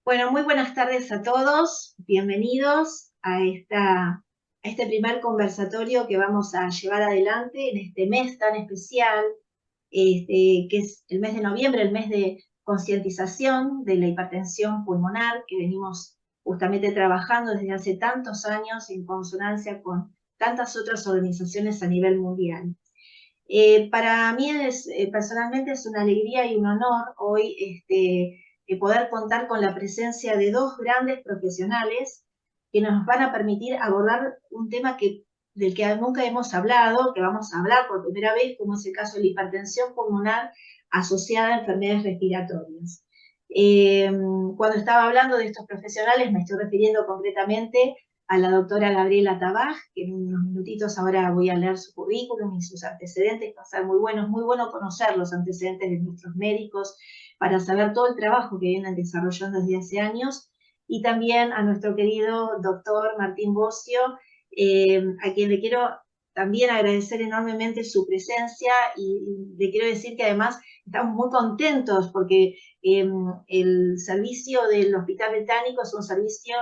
Bueno, muy buenas tardes a todos. Bienvenidos a este primer conversatorio que vamos a llevar adelante en este mes tan especial, que es el mes de noviembre, el mes de concientización de la hipertensión pulmonar, que venimos justamente trabajando desde hace tantos años en consonancia con tantas otras organizaciones a nivel mundial. Para mí personalmente es una alegría y un honor hoy poder contar con la presencia de dos grandes profesionales que nos van a permitir abordar un tema del que nunca hemos hablado, que vamos a hablar por primera vez, como es el caso de la hipertensión pulmonar asociada a enfermedades respiratorias. Cuando estaba hablando de estos profesionales me estoy refiriendo concretamente a la doctora Gabriela Tabaj, que en unos minutitos ahora voy a leer su currículum y sus antecedentes, va a ser muy bueno conocer los antecedentes de nuestros médicos para saber todo el trabajo que vienen desarrollando desde hace años, y también a nuestro querido doctor Martín Bossio, a quien le quiero también agradecer enormemente su presencia, y le quiero decir que además estamos muy contentos porque el servicio del Hospital Británico es un servicio,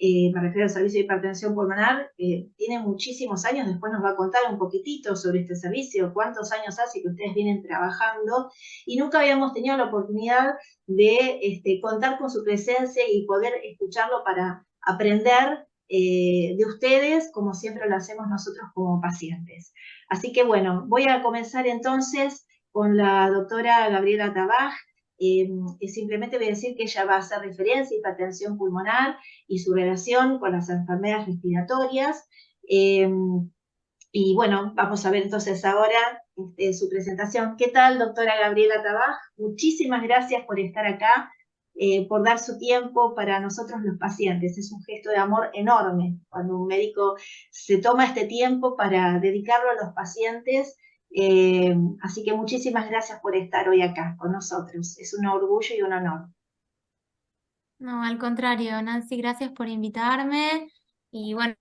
me refiero al servicio de hipertensión pulmonar, tiene muchísimos años. Después nos va a contar un poquitito sobre este servicio, cuántos años hace que ustedes vienen trabajando, y nunca habíamos tenido la oportunidad de contar con su presencia y poder escucharlo para aprender de ustedes, como siempre lo hacemos nosotros como pacientes. Así que bueno, voy a comenzar entonces con la doctora Gabriela Tabaj. Simplemente voy a decir que ella va a hacer referencia a hipertensión pulmonar y su relación con las enfermedades respiratorias. Y bueno, vamos a ver entonces ahora su presentación. ¿Qué tal, doctora Gabriela Tabaj? Muchísimas gracias por estar acá, por dar su tiempo para nosotros los pacientes. Es un gesto de amor enorme cuando un médico se toma este tiempo para dedicarlo a los pacientes. Así que muchísimas gracias por estar hoy acá con nosotros. Es un orgullo y un honor. No, al contrario, Nancy, gracias por invitarme y bueno,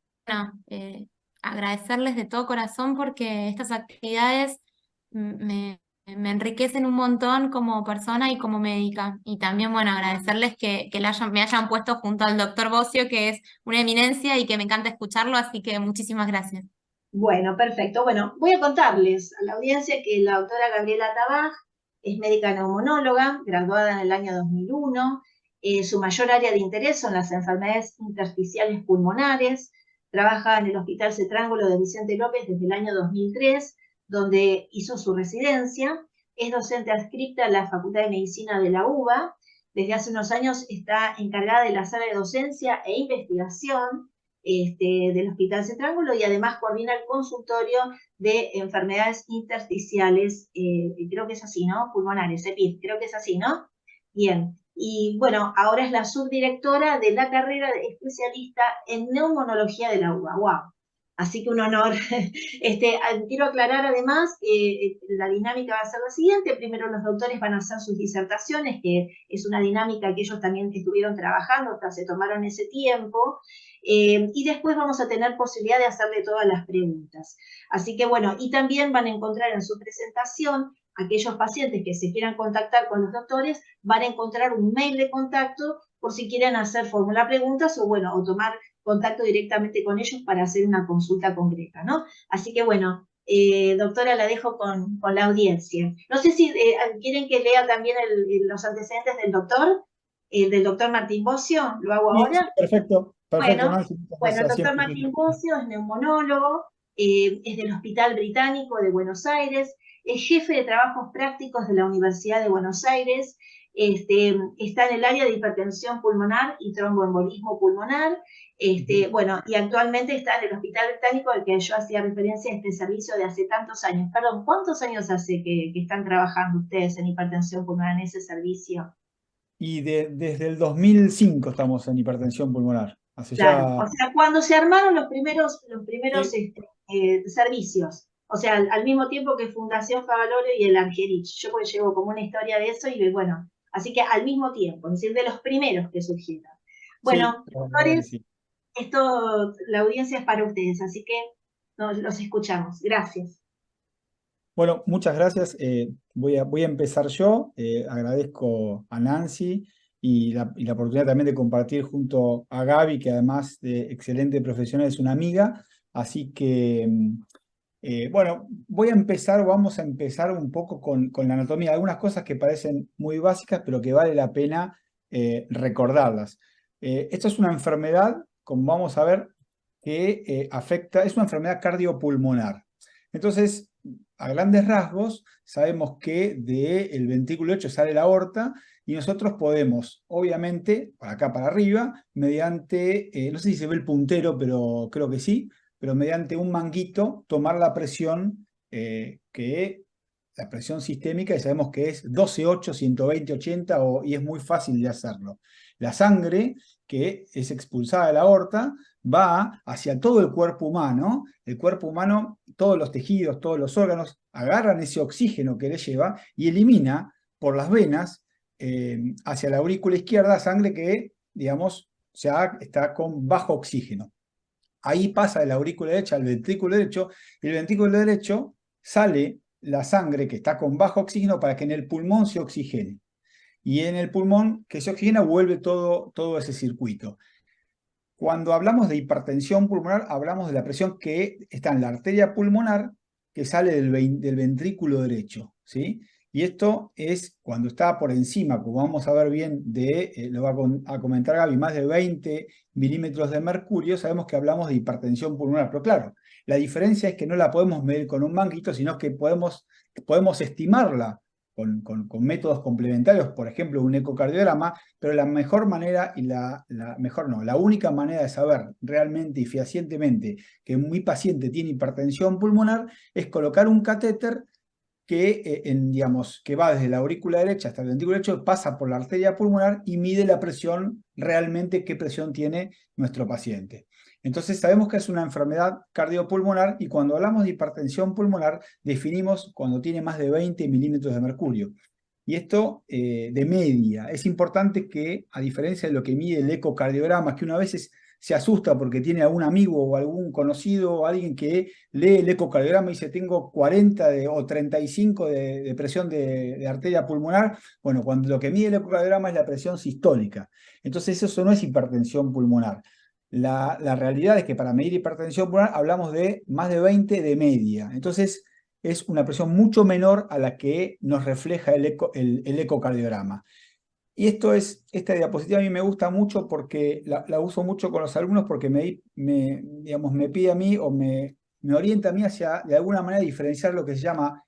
eh, agradecerles de todo corazón porque estas actividades me enriquecen un montón como persona y como médica. Y también, bueno, agradecerles que me hayan puesto junto al doctor Bossio, que es una eminencia y que me encanta escucharlo, así que muchísimas gracias. Bueno, perfecto. Bueno, voy a contarles a la audiencia que la doctora Gabriela Tabaj es médica neumonóloga, graduada en el año 2001. Su mayor área de interés son las enfermedades intersticiales pulmonares. Trabaja en el Hospital Cetrángulo de Vicente López desde el año 2003, donde hizo su residencia. Es docente adscripta a la Facultad de Medicina de la UBA. Desde hace unos años está encargada de la sala de docencia e investigación del Hospital Cetrángulo, y además coordina el consultorio de enfermedades intersticiales, creo que es así, ¿no? Pulmonares, EPID, creo que es así, ¿no? Bien. Y bueno, ahora es la subdirectora de la carrera de especialista en neumonología de la UBA. ¡Wow! Así que un honor. Quiero aclarar además que la dinámica va a ser la siguiente. Primero los doctores van a hacer sus disertaciones, que es una dinámica que ellos también estuvieron trabajando, hasta se tomaron ese tiempo. Y después vamos a tener posibilidad de hacerle todas las preguntas. Así que bueno, y también van a encontrar en su presentación, aquellos pacientes que se quieran contactar con los doctores, van a encontrar un mail de contacto por si quieren formular preguntas o bueno, o tomar contacto directamente con ellos para hacer una consulta concreta, ¿no? Así que bueno, doctora, la dejo con la audiencia. No sé si quieren que lea también los antecedentes del doctor Martín Bossio. ¿Lo hago Sí, sí, ahora? perfecto, perfecto, Bueno, Nancy, muchas bueno, el gracias, doctor siempre Martín bien. Bossio es neumonólogo, es del Hospital Británico de Buenos Aires, es jefe de trabajos prácticos de la Universidad de Buenos Aires, está en el área de hipertensión pulmonar y tromboembolismo pulmonar, bueno, y actualmente está en el Hospital Británico al que yo hacía referencia a este servicio de hace tantos años. Perdón, ¿cuántos años hace que están trabajando ustedes en hipertensión pulmonar en ese servicio? Y desde el 2005 estamos en hipertensión pulmonar. Hace Claro, ya... o sea, cuando se armaron los primeros Sí, servicios, o sea, al mismo tiempo que Fundación Favaloro y el Angelich. Yo porque llevo como una historia de eso y bueno, así que al mismo tiempo, es decir, de los primeros que surgieron. sí, Bueno, la verdad que doctores, sí. la audiencia es para ustedes, así que los escuchamos. Gracias. Bueno, muchas gracias. Voy a empezar yo. Agradezco a Nancy y la oportunidad también de compartir junto a Gaby, que además de excelente profesional es una amiga. Así que, bueno, vamos a empezar un poco con la anatomía. Algunas cosas que parecen muy básicas, pero que vale la pena recordarlas. Esto es una enfermedad, como vamos a ver, que afecta, es una enfermedad cardiopulmonar. Entonces, a grandes rasgos, sabemos que del ventrículo derecho sale la aorta y nosotros podemos, obviamente, para acá para arriba, mediante, no sé si se ve el puntero, pero creo que sí, pero mediante un manguito tomar la presión, la presión sistémica, y sabemos que es 12,8, 120/80, y es muy fácil de hacerlo. La sangre que es expulsada de la aorta va hacia todo el cuerpo humano. El cuerpo humano, todos los tejidos, todos los órganos, agarran ese oxígeno que le lleva y elimina por las venas hacia la aurícula izquierda sangre que, digamos, ya está con bajo oxígeno. Ahí pasa de la aurícula derecha al ventrículo derecho, y el ventrículo derecho sale la sangre que está con bajo oxígeno para que en el pulmón se oxigene. Y en el pulmón que se oxigena vuelve todo ese circuito. Cuando hablamos de hipertensión pulmonar, hablamos de la presión que está en la arteria pulmonar que sale del ventrículo derecho, ¿sí? Y esto es cuando está por encima, como vamos a ver bien, lo va a comentar Gaby, más de 20 milímetros de mercurio, sabemos que hablamos de hipertensión pulmonar. Pero claro, la diferencia es que no la podemos medir con un manguito, sino que podemos estimarla con métodos complementarios, por ejemplo, un ecocardiograma, pero la mejor manera y la única manera de saber realmente y fehacientemente que mi paciente tiene hipertensión pulmonar es colocar un catéter que va desde la aurícula derecha hasta el ventrículo derecho, pasa por la arteria pulmonar y mide la presión, realmente qué presión tiene nuestro paciente. Entonces sabemos que es una enfermedad cardiopulmonar, y cuando hablamos de hipertensión pulmonar definimos cuando tiene más de 20 milímetros de mercurio. Y esto de media. Es importante que, a diferencia de lo que mide el ecocardiograma, que una vez se asusta porque tiene algún amigo o algún conocido o alguien que lee el ecocardiograma y dice tengo 40 o 35 de presión de arteria pulmonar. Bueno, cuando lo que mide el ecocardiograma es la presión sistólica. Entonces eso no es hipertensión pulmonar. La realidad es que para medir hipertensión pulmonar hablamos de más de 20 de media. Entonces es una presión mucho menor a la que nos refleja el ecocardiograma. Y esta diapositiva a mí me gusta mucho porque la uso mucho con los alumnos, porque digamos, me pide a mí o me orienta a mí hacia, de alguna manera, diferenciar lo que se llama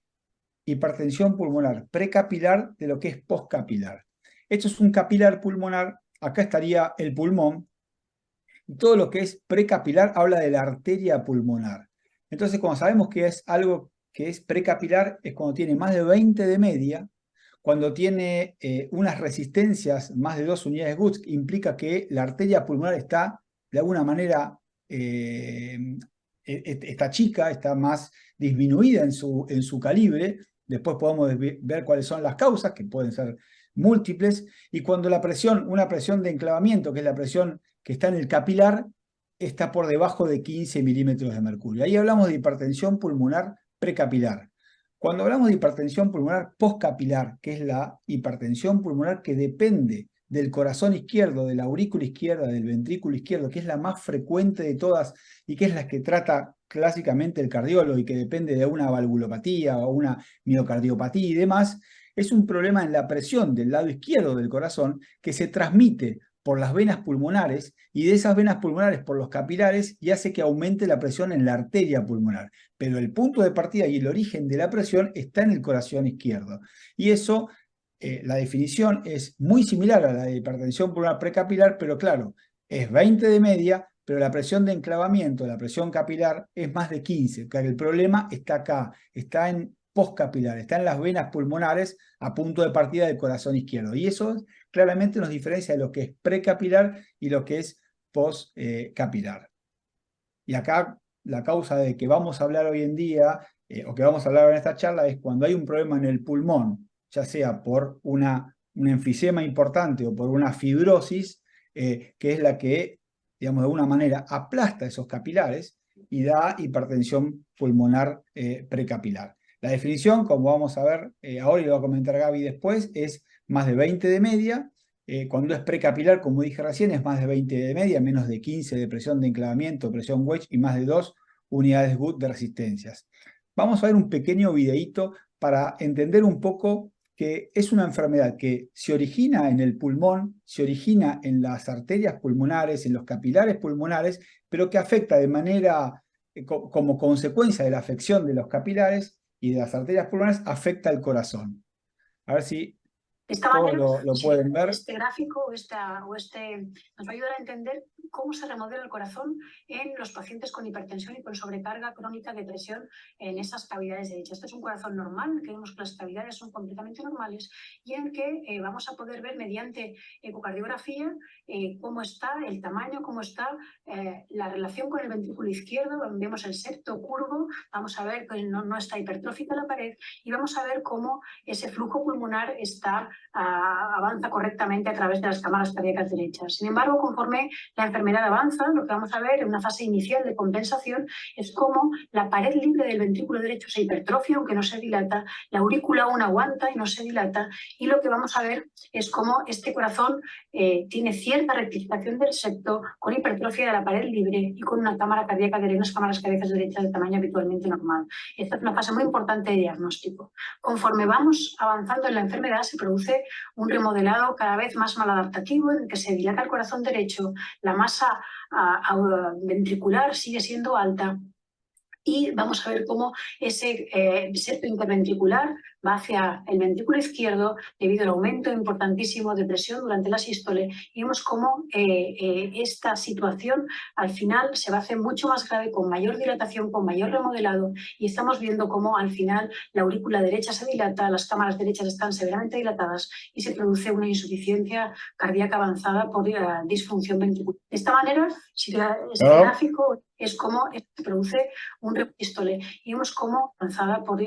hipertensión pulmonar precapilar de lo que es postcapilar. Esto es un capilar pulmonar, acá estaría el pulmón, y todo lo que es precapilar habla de la arteria pulmonar. Entonces, cuando sabemos que es algo que es precapilar, es cuando tiene más de 20 de media, cuando tiene unas resistencias más de 2 unidades Guts, implica que la arteria pulmonar está, de alguna manera, está chica, está más disminuida en su calibre. Después podemos ver cuáles son las causas, que pueden ser múltiples. Y cuando una presión de enclavamiento, que es la presión que está en el capilar, está por debajo de 15 milímetros de mercurio. Ahí hablamos de hipertensión pulmonar precapilar. Cuando hablamos de hipertensión pulmonar postcapilar, que es la hipertensión pulmonar que depende del corazón izquierdo, de la aurícula izquierda, del ventrículo izquierdo, que es la más frecuente de todas y que es la que trata clásicamente el cardiólogo y que depende de una valvulopatía o una miocardiopatía y demás, es un problema en la presión del lado izquierdo del corazón que se transmite por las venas pulmonares, y de esas venas pulmonares por los capilares, y hace que aumente la presión en la arteria pulmonar. Pero el punto de partida y el origen de la presión está en el corazón izquierdo. Y eso, la definición es muy similar a la de hipertensión pulmonar precapilar, pero claro, es 20 de media, pero la presión de enclavamiento, la presión capilar, es más de 15. Claro, el problema está acá, está en postcapilar, está en las venas pulmonares a punto de partida del corazón izquierdo. Y eso claramente nos diferencia de lo que es precapilar y lo que es postcapilar. Y acá la causa de que vamos a hablar hoy en día, o que vamos a hablar en esta charla, es cuando hay un problema en el pulmón, ya sea por un enfisema importante o por una fibrosis, que es la que, digamos, de alguna manera aplasta esos capilares y da hipertensión pulmonar precapilar. La definición, como vamos a ver ahora y lo va a comentar Gaby después, es más de 20 de media, Cuando es precapilar, como dije recién, es más de 20 de media, menos de 15 de presión de enclavamiento, presión wedge y más de 2 unidades Wood de resistencias. Vamos a ver un pequeño videíto para entender un poco que es una enfermedad que se origina en el pulmón, se origina en las arterias pulmonares, en los capilares pulmonares, pero que afecta de manera, como consecuencia de la afección de los capilares y de las arterias pulmonares, afecta al corazón. A ver si De esta todos manera, lo pueden ver. este gráfico nos va a ayudar a entender cómo se remodela el corazón en los pacientes con hipertensión y con sobrecarga crónica de presión en esas cavidades derechas. Este es un corazón normal, que vemos que las cavidades son completamente normales y en el que vamos a poder ver mediante ecocardiografía cómo está el tamaño, cómo está la relación con el ventrículo izquierdo. Vemos el septo curvo, vamos a ver que no está hipertrófica la pared y vamos a ver cómo ese flujo pulmonar avanza correctamente a través de las cámaras cardíacas derechas. Sin embargo, conforme la enfermedad avanza, lo que vamos a ver en una fase inicial de compensación es cómo la pared libre del ventrículo derecho se hipertrofia, aunque no se dilata, la aurícula aún aguanta y no se dilata, y lo que vamos a ver es cómo este corazón tiene cierta rectificación del septo, con hipertrofia de la pared libre y con una cámara cardíaca derecha, unas cámaras cardíacas derechas de tamaño habitualmente normal. Esta es una fase muy importante de diagnóstico. Conforme vamos avanzando en la enfermedad, se produce un remodelado cada vez más maladaptativo en el que se dilata el corazón derecho, la masa ventricular sigue siendo alta y vamos a ver cómo ese septo interventricular va hacia el ventrículo izquierdo debido al aumento importantísimo de presión durante la sístole y vemos cómo esta situación al final se va a hacer mucho más grave, con mayor dilatación, con mayor remodelado, y estamos viendo cómo al final la aurícula derecha se dilata, las cámaras derechas están severamente dilatadas y se produce una insuficiencia cardíaca avanzada por disfunción ventricular. De esta manera, este gráfico es cómo se produce un repístole y vemos cómo avanzada por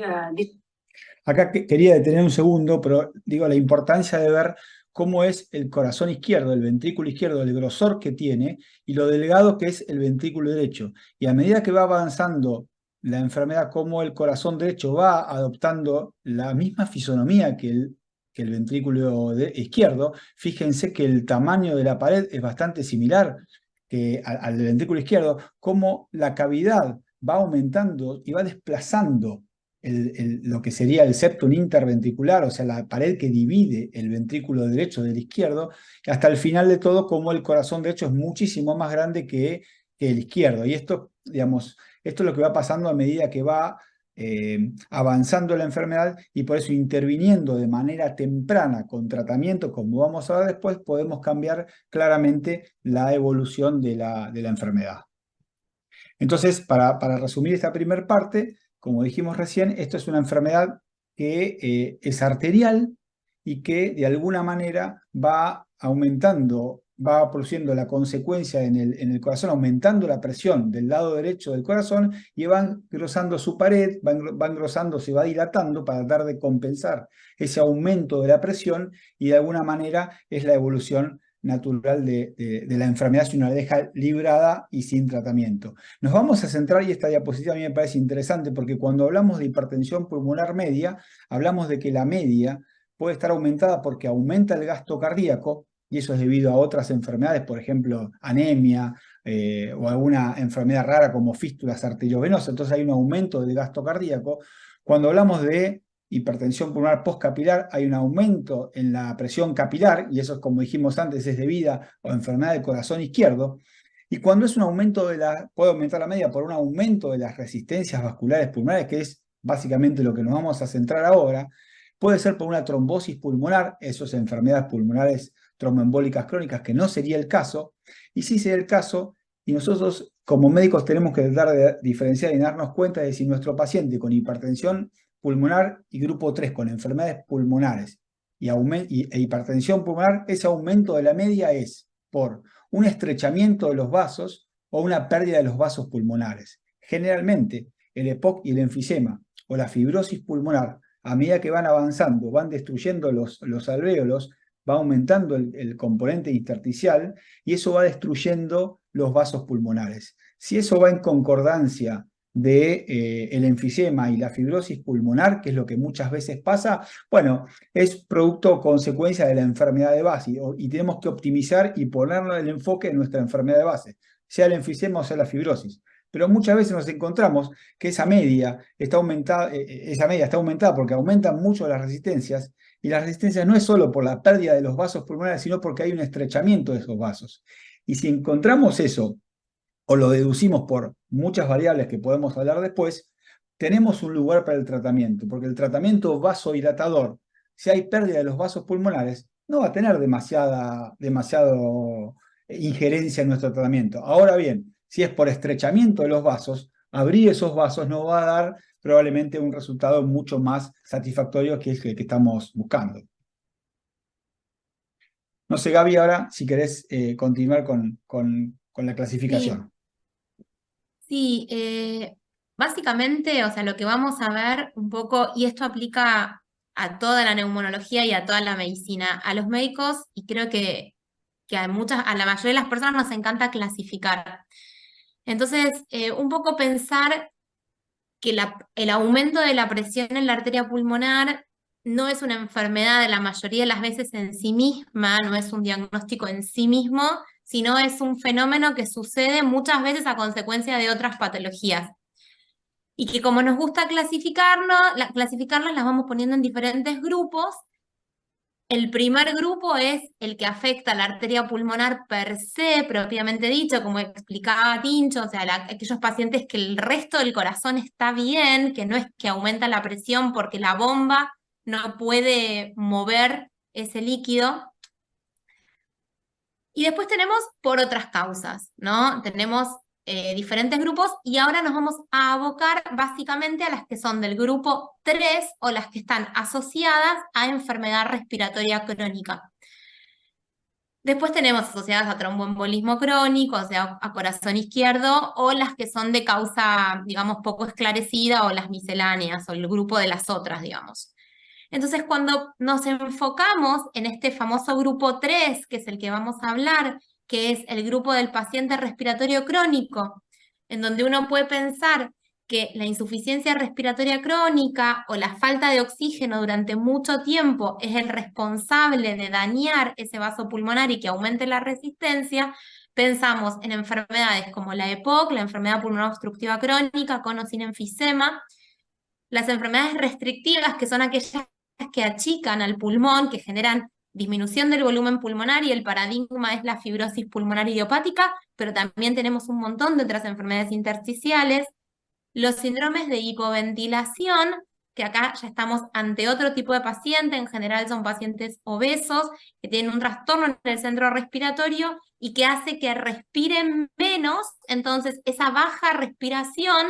Acá quería detener un segundo, pero digo la importancia de ver cómo es el corazón izquierdo, el ventrículo izquierdo, el grosor que tiene y lo delgado que es el ventrículo derecho. Y a medida que va avanzando la enfermedad, cómo el corazón derecho va adoptando la misma fisonomía que el ventrículo izquierdo. Fíjense que el tamaño de la pared es bastante similar que al del ventrículo izquierdo, cómo la cavidad va aumentando y va desplazando lo que sería el septum interventricular, o sea, la pared que divide el ventrículo derecho del izquierdo, hasta el final de todo, como el corazón derecho es muchísimo más grande que el izquierdo. Y esto, digamos, esto es lo que va pasando a medida que va avanzando la enfermedad, y por eso interviniendo de manera temprana con tratamiento, como vamos a ver después, podemos cambiar claramente la evolución de la enfermedad. Entonces, para resumir esta primera parte, como dijimos recién, esto es una enfermedad que es arterial y que de alguna manera va aumentando, va produciendo la consecuencia en el corazón, aumentando la presión del lado derecho del corazón, y va engrosando su pared, va engrosando, se va dilatando para tratar de compensar ese aumento de la presión, y de alguna manera es la evolución natural de la enfermedad si uno la deja librada y sin tratamiento. Nos vamos a centrar, y esta diapositiva a mí me parece interesante, porque cuando hablamos de hipertensión pulmonar media, hablamos de que la media puede estar aumentada porque aumenta el gasto cardíaco, y eso es debido a otras enfermedades, por ejemplo, anemia o alguna enfermedad rara como fístulas arteriovenosas. Entonces hay un aumento del gasto cardíaco. Cuando hablamos de hipertensión pulmonar postcapilar, hay un aumento en la presión capilar, y eso, como dijimos antes, es debida a enfermedad del corazón izquierdo. Y cuando es un aumento puede aumentar la media por un aumento de las resistencias vasculares pulmonares, que es básicamente lo que nos vamos a centrar ahora. Puede ser por una trombosis pulmonar, eso es enfermedades pulmonares tromboembólicas crónicas, que no sería el caso, y sí sería el caso, y nosotros como médicos tenemos que tratar de diferenciar y darnos cuenta de si nuestro paciente con hipertensión pulmonar y grupo 3 con enfermedades pulmonares e hipertensión pulmonar, ese aumento de la media es por un estrechamiento de los vasos o una pérdida de los vasos pulmonares. Generalmente el EPOC y el enfisema o la fibrosis pulmonar, a medida que van avanzando, van destruyendo los alvéolos, va aumentando el componente intersticial, y eso va destruyendo los vasos pulmonares. Si eso va en concordancia el enfisema y la fibrosis pulmonar, que es lo que muchas veces pasa, bueno, es producto o consecuencia de la enfermedad de base y tenemos que optimizar y ponerle el enfoque en nuestra enfermedad de base, sea el enfisema o sea la fibrosis. Pero muchas veces nos encontramos que esa media está aumentada porque aumentan mucho las resistencias, y las resistencias no es solo por la pérdida de los vasos pulmonares, sino porque hay un estrechamiento de esos vasos. Y si encontramos eso, o lo deducimos por muchas variables que podemos hablar después, tenemos un lugar para el tratamiento, porque el tratamiento vasodilatador, si hay pérdida de los vasos pulmonares, no va a tener demasiado injerencia en nuestro tratamiento. Ahora bien, si es por estrechamiento de los vasos, abrir esos vasos nos va a dar probablemente un resultado mucho más satisfactorio, que es el que estamos buscando. No sé, Gaby, ahora si querés continuar con la clasificación. Sí, básicamente, o sea, lo que vamos a ver un poco, y esto aplica a toda la neumonología y a toda la medicina, a los médicos, y creo que a la mayoría de las personas nos encanta clasificar. Entonces, un poco pensar que el aumento de la presión en la arteria pulmonar no es una enfermedad de la mayoría de las veces en sí misma, no es un diagnóstico en sí mismo, sino es un fenómeno que sucede muchas veces a consecuencia de otras patologías. Y que como nos gusta clasificarlas, las vamos poniendo en diferentes grupos. El primer grupo es el que afecta a la arteria pulmonar per se, propiamente dicho, como explicaba Tincho, o sea, aquellos pacientes que el resto del corazón está bien, que no es que aumenta la presión porque la bomba no puede mover ese líquido. Y después tenemos por otras causas, ¿no? Tenemos diferentes grupos y ahora nos vamos a abocar básicamente a las que son del grupo 3 o las que están asociadas a enfermedad respiratoria crónica. Después tenemos asociadas a tromboembolismo crónico, o sea, a corazón izquierdo, o las que son de causa, digamos, poco esclarecida, o las misceláneas, o el grupo de las otras, digamos. Entonces, cuando nos enfocamos en este famoso grupo 3, que es el que vamos a hablar, que es el grupo del paciente respiratorio crónico, en donde uno puede pensar que la insuficiencia respiratoria crónica o la falta de oxígeno durante mucho tiempo es el responsable de dañar ese vaso pulmonar y que aumente la resistencia, pensamos en enfermedades como la EPOC, la enfermedad pulmonar obstructiva crónica, con o sin enfisema, las enfermedades restrictivas, que son aquellas que achican al pulmón, que generan disminución del volumen pulmonar, y el paradigma es la fibrosis pulmonar idiopática, pero también tenemos un montón de otras enfermedades intersticiales. Los síndromes de hipoventilación, que acá ya estamos ante otro tipo de paciente, en general son pacientes obesos, que tienen un trastorno en el centro respiratorio y que hace que respiren menos, entonces esa baja respiración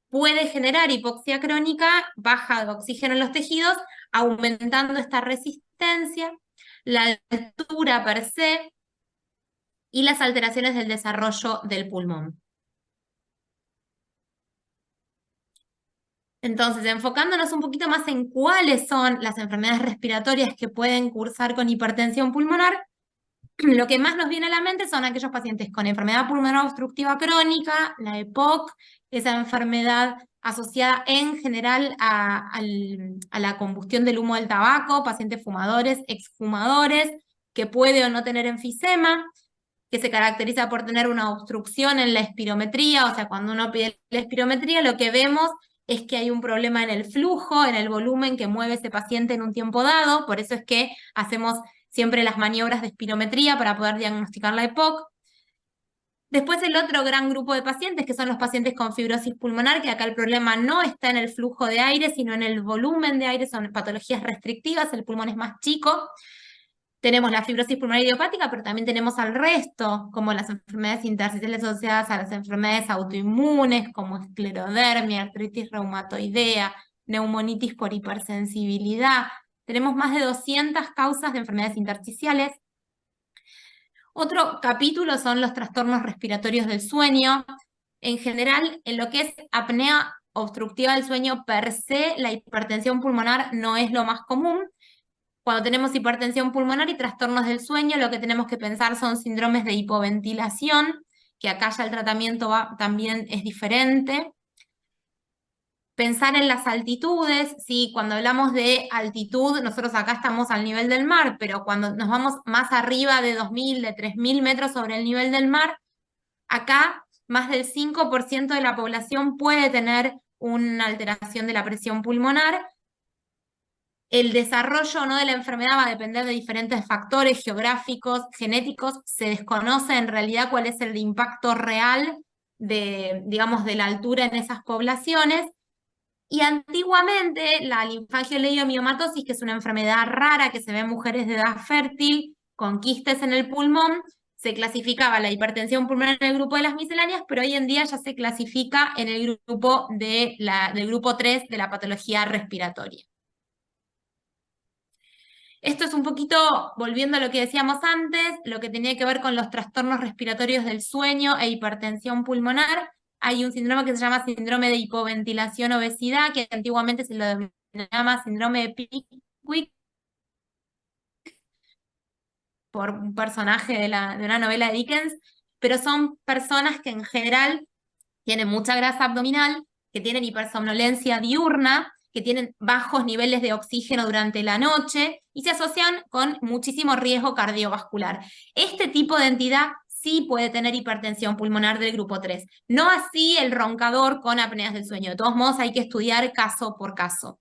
puede generar hipoxia crónica, baja de oxígeno en los tejidos, aumentando esta resistencia, la altura per se y las alteraciones del desarrollo del pulmón. Entonces, enfocándonos un poquito más en cuáles son las enfermedades respiratorias que pueden cursar con hipertensión pulmonar, lo que más nos viene a la mente son aquellos pacientes con enfermedad pulmonar obstructiva crónica, la EPOC, esa enfermedad asociada en general a la combustión del humo del tabaco, pacientes fumadores, exfumadores, que puede o no tener enfisema, que se caracteriza por tener una obstrucción en la espirometría, o sea, cuando uno pide la espirometría, lo que vemos es que hay un problema en el flujo, en el volumen que mueve ese paciente en un tiempo dado, por eso es que hacemos siempre las maniobras de espirometría para poder diagnosticar la EPOC. Después el otro gran grupo de pacientes, que son los pacientes con fibrosis pulmonar, que acá el problema no está en el flujo de aire, sino en el volumen de aire, son patologías restrictivas, el pulmón es más chico. Tenemos la fibrosis pulmonar idiopática, pero también tenemos al resto, como las enfermedades intersticiales asociadas a las enfermedades autoinmunes, como esclerodermia, artritis reumatoidea, neumonitis por hipersensibilidad. Tenemos más de 200 causas de enfermedades intersticiales. Otro capítulo son los trastornos respiratorios del sueño. En general, en lo que es apnea obstructiva del sueño per se, la hipertensión pulmonar no es lo más común. Cuando tenemos hipertensión pulmonar y trastornos del sueño, lo que tenemos que pensar son síndromes de hipoventilación, que acá ya el tratamiento también es diferente. Pensar en las altitudes, ¿sí? Cuando hablamos de altitud, nosotros acá estamos al nivel del mar, pero cuando nos vamos más arriba de 2.000, de 3.000 metros sobre el nivel del mar, acá más del 5% de la población puede tener una alteración de la presión pulmonar. El desarrollo o no de la enfermedad va a depender de diferentes factores geográficos, genéticos. Se desconoce en realidad cuál es el impacto real de, digamos, de la altura en esas poblaciones. Y antiguamente la linfangiolidomiomatosis, que es una enfermedad rara que se ve en mujeres de edad fértil con quistes en el pulmón, se clasificaba la hipertensión pulmonar en el grupo de las misceláneas, pero hoy en día ya se clasifica en el grupo del grupo 3 de la patología respiratoria. Esto es un poquito, volviendo a lo que decíamos antes, lo que tenía que ver con los trastornos respiratorios del sueño e hipertensión pulmonar. Hay un síndrome que se llama síndrome de hipoventilación obesidad, que antiguamente se lo llama síndrome de Pickwick, por un personaje de una novela de Dickens, pero son personas que en general tienen mucha grasa abdominal, que tienen hipersomnolencia diurna, que tienen bajos niveles de oxígeno durante la noche y se asocian con muchísimo riesgo cardiovascular. Este tipo de entidad sí puede tener hipertensión pulmonar del grupo 3, no así el roncador con apneas del sueño. De todos modos hay que estudiar caso por caso.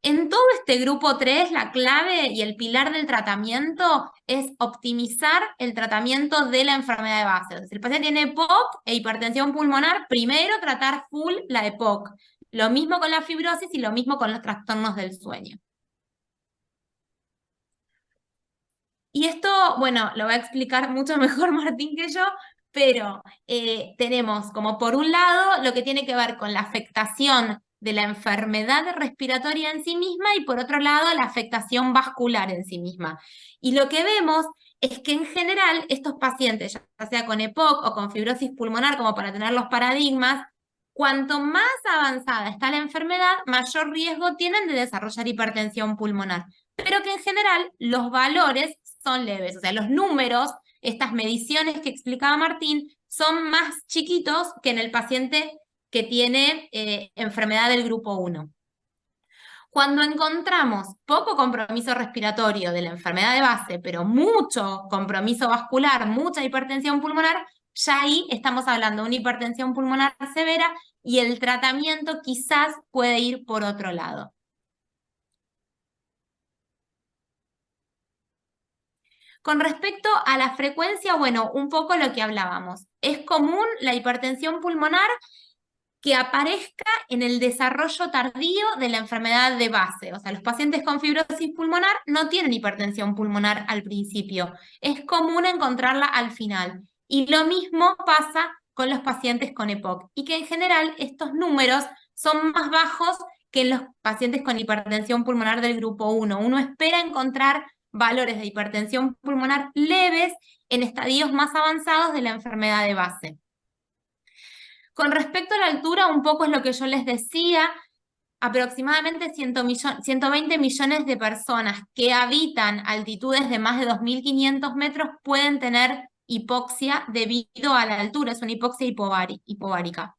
En todo este grupo 3, la clave y el pilar del tratamiento es optimizar el tratamiento de la enfermedad de base. Entonces, si el paciente tiene EPOC e hipertensión pulmonar, primero tratar full la EPOC. Lo mismo con la fibrosis y lo mismo con los trastornos del sueño. Y esto, bueno, lo va a explicar mucho mejor Martín que yo, pero tenemos como por un lado lo que tiene que ver con la afectación de la enfermedad respiratoria en sí misma y por otro lado la afectación vascular en sí misma. Y lo que vemos es que en general estos pacientes, ya sea con EPOC o con fibrosis pulmonar, como para tener los paradigmas, cuanto más avanzada está la enfermedad, mayor riesgo tienen de desarrollar hipertensión pulmonar. Pero que en general los valores son leves, o sea, los números, estas mediciones que explicaba Martín, son más chiquitos que en el paciente que tiene enfermedad del grupo 1. Cuando encontramos poco compromiso respiratorio de la enfermedad de base, pero mucho compromiso vascular, mucha hipertensión pulmonar, ya ahí estamos hablando de una hipertensión pulmonar severa y el tratamiento quizás puede ir por otro lado. Con respecto a la frecuencia, bueno, un poco lo que hablábamos. Es común la hipertensión pulmonar que aparezca en el desarrollo tardío de la enfermedad de base. O sea, los pacientes con fibrosis pulmonar no tienen hipertensión pulmonar al principio. Es común encontrarla al final. Y lo mismo pasa con los pacientes con EPOC. Y que en general estos números son más bajos que en los pacientes con hipertensión pulmonar del grupo 1. Uno espera encontrar valores de hipertensión pulmonar leves en estadios más avanzados de la enfermedad de base. Con respecto a la altura, un poco es lo que yo les decía, aproximadamente 120 millones de personas que habitan altitudes de más de 2.500 metros pueden tener hipoxia debido a la altura, es una hipoxia hipovárica.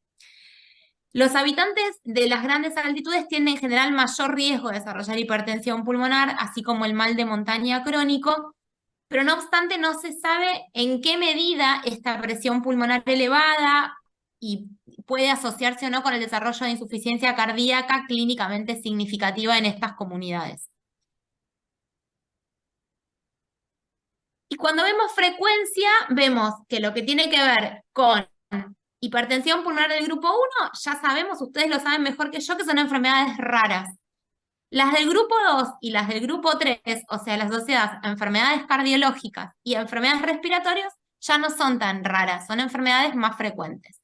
Los habitantes de las grandes altitudes tienen en general mayor riesgo de desarrollar hipertensión pulmonar, así como el mal de montaña crónico, pero no obstante no se sabe en qué medida esta presión pulmonar elevada y puede asociarse o no con el desarrollo de insuficiencia cardíaca clínicamente significativa en estas comunidades. Y cuando vemos frecuencia, vemos que lo que tiene que ver con hipertensión pulmonar del grupo 1, ya sabemos, ustedes lo saben mejor que yo, que son enfermedades raras. Las del grupo 2 y las del grupo 3, o sea, las asociadas a enfermedades cardiológicas y a enfermedades respiratorias, ya no son tan raras, son enfermedades más frecuentes.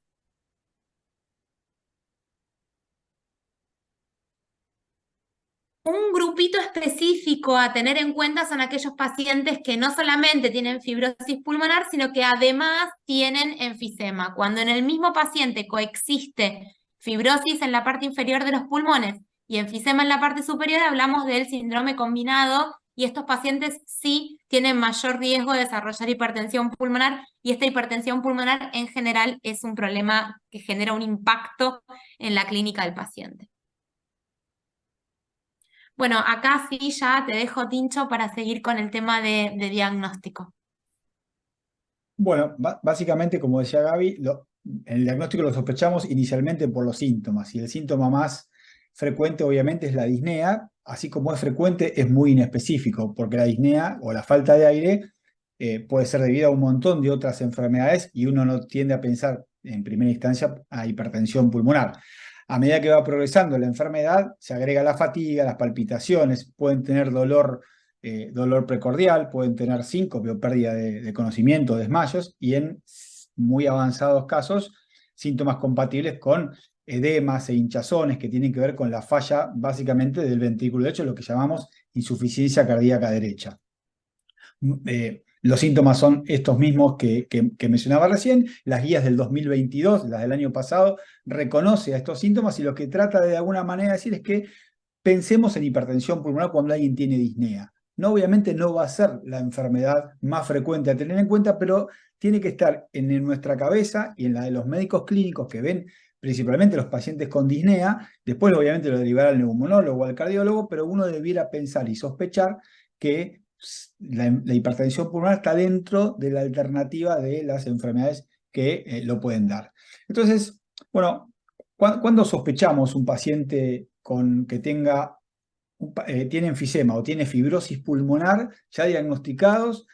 Un grupito específico a tener en cuenta son aquellos pacientes que no solamente tienen fibrosis pulmonar, sino que además tienen enfisema. Cuando en el mismo paciente coexiste fibrosis en la parte inferior de los pulmones y enfisema en la parte superior, hablamos del síndrome combinado y estos pacientes sí tienen mayor riesgo de desarrollar hipertensión pulmonar y esta hipertensión pulmonar en general es un problema que genera un impacto en la clínica del paciente. Bueno, acá sí ya te dejo, Tincho, para seguir con el tema de diagnóstico. Bueno, básicamente, como decía Gaby, el diagnóstico lo sospechamos inicialmente por los síntomas, y el síntoma más frecuente obviamente es la disnea. Así como es frecuente, es muy inespecífico, porque la disnea o la falta de aire puede ser debida a un montón de otras enfermedades, y uno no tiende a pensar en primera instancia a hipertensión pulmonar. A medida que va progresando la enfermedad, se agrega la fatiga, las palpitaciones, pueden tener dolor precordial, pueden tener síncope o pérdida de conocimiento, desmayos, y en muy avanzados casos, síntomas compatibles con edemas e hinchazones que tienen que ver con la falla básicamente del ventrículo derecho, lo que llamamos insuficiencia cardíaca derecha. Los síntomas son estos mismos que mencionaba recién. Las guías del 2022, las del año pasado, reconoce a estos síntomas, y lo que trata de alguna manera decir es que pensemos en hipertensión pulmonar cuando alguien tiene disnea. No, obviamente no va a ser la enfermedad más frecuente a tener en cuenta, pero tiene que estar en nuestra cabeza y en la de los médicos clínicos que ven principalmente los pacientes con disnea. Después obviamente lo derivará al neumonólogo o al cardiólogo, pero uno debiera pensar y sospechar que la hipertensión pulmonar está dentro de la alternativa de las enfermedades que lo pueden dar. Entonces, bueno, ¿cuándo sospechamos un paciente que tiene enfisema o tiene fibrosis pulmonar ya diagnosticados?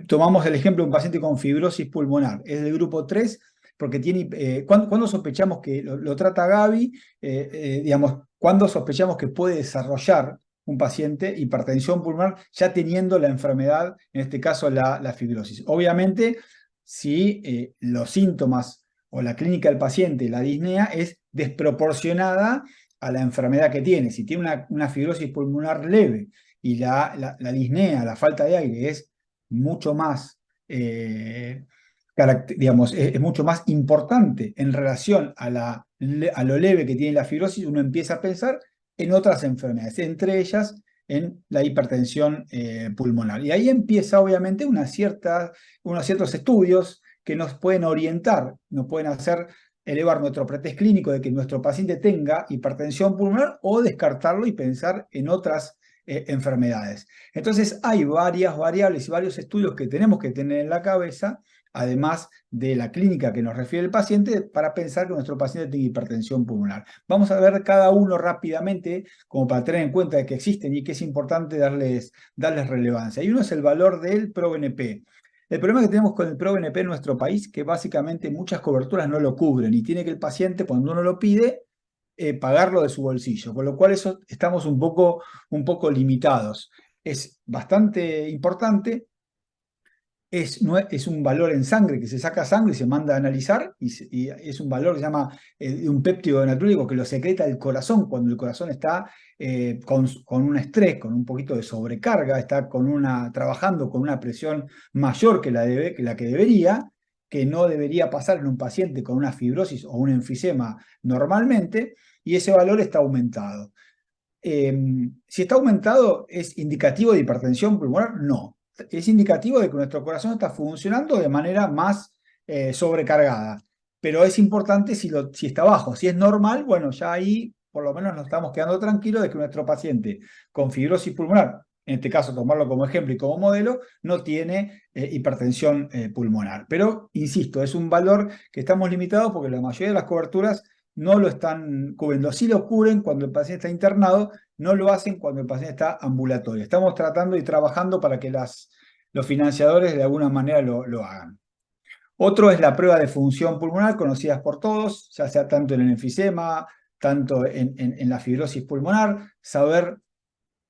Tomamos el ejemplo de un paciente con fibrosis pulmonar, es del grupo 3, porque tiene, ¿cuándo sospechamos que lo trata Gaby? Digamos, ¿cuándo sospechamos que puede desarrollar un paciente hipertensión pulmonar ya teniendo la enfermedad, en este caso la fibrosis? Obviamente, si los síntomas o la clínica del paciente, la disnea, es desproporcionada a la enfermedad que tiene. Si tiene una fibrosis pulmonar leve y la disnea, la falta de aire, es mucho más, digamos, es mucho más importante en relación a lo leve que tiene la fibrosis, uno empieza a pensar en otras enfermedades, entre ellas en la hipertensión pulmonar. Y ahí empieza obviamente unos ciertos estudios que nos pueden orientar, nos pueden hacer elevar nuestro pretest clínico de que nuestro paciente tenga hipertensión pulmonar, o descartarlo y pensar en otras enfermedades. Entonces hay varias variables y varios estudios que tenemos que tener en la cabeza, además de la clínica que nos refiere el paciente, para pensar que nuestro paciente tiene hipertensión pulmonar. Vamos a ver cada uno rápidamente, como para tener en cuenta que existen y que es importante darles relevancia. Y uno es el valor del ProBNP. El problema que tenemos con el ProBNP en nuestro país es que básicamente muchas coberturas no lo cubren, y tiene que el paciente, cuando uno lo pide, pagarlo de su bolsillo, con lo cual estamos un poco limitados. Es bastante importante. Es un valor en sangre, que se saca sangre y se manda a analizar, y es un valor que se llama un péptido natriúrico que lo secreta el corazón cuando el corazón está con un estrés, con un poquito de sobrecarga, está trabajando con una presión mayor que la que debería, que no debería pasar en un paciente con una fibrosis o un enfisema normalmente, y ese valor está aumentado. Si está aumentado, ¿es indicativo de hipertensión pulmonar? No. Es indicativo de que nuestro corazón está funcionando de manera más sobrecargada. Pero es importante si está bajo. Si es normal, bueno, ya ahí por lo menos nos estamos quedando tranquilos de que nuestro paciente con fibrosis pulmonar, en este caso tomarlo como ejemplo y como modelo, no tiene hipertensión pulmonar. Pero, insisto, es un valor que estamos limitados porque la mayoría de las coberturas no lo están cubriendo. Sí lo cubren cuando el paciente está internado, no lo hacen cuando el paciente está ambulatorio. Estamos tratando y trabajando para que los financiadores de alguna manera lo hagan. Otro es la prueba de función pulmonar, conocida por todos, ya sea tanto en el enfisema, tanto en la fibrosis pulmonar, saber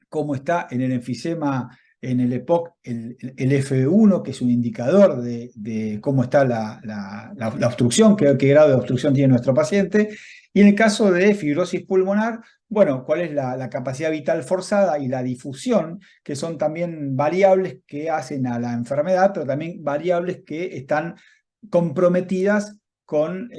cómo está en el enfisema, en el EPOC, el FV1, que es un indicador de cómo está la obstrucción, qué grado de obstrucción tiene nuestro paciente. Y en el caso de fibrosis pulmonar, bueno, cuál es la capacidad vital forzada y la difusión, que son también variables que hacen a la enfermedad, pero también variables que están comprometidas con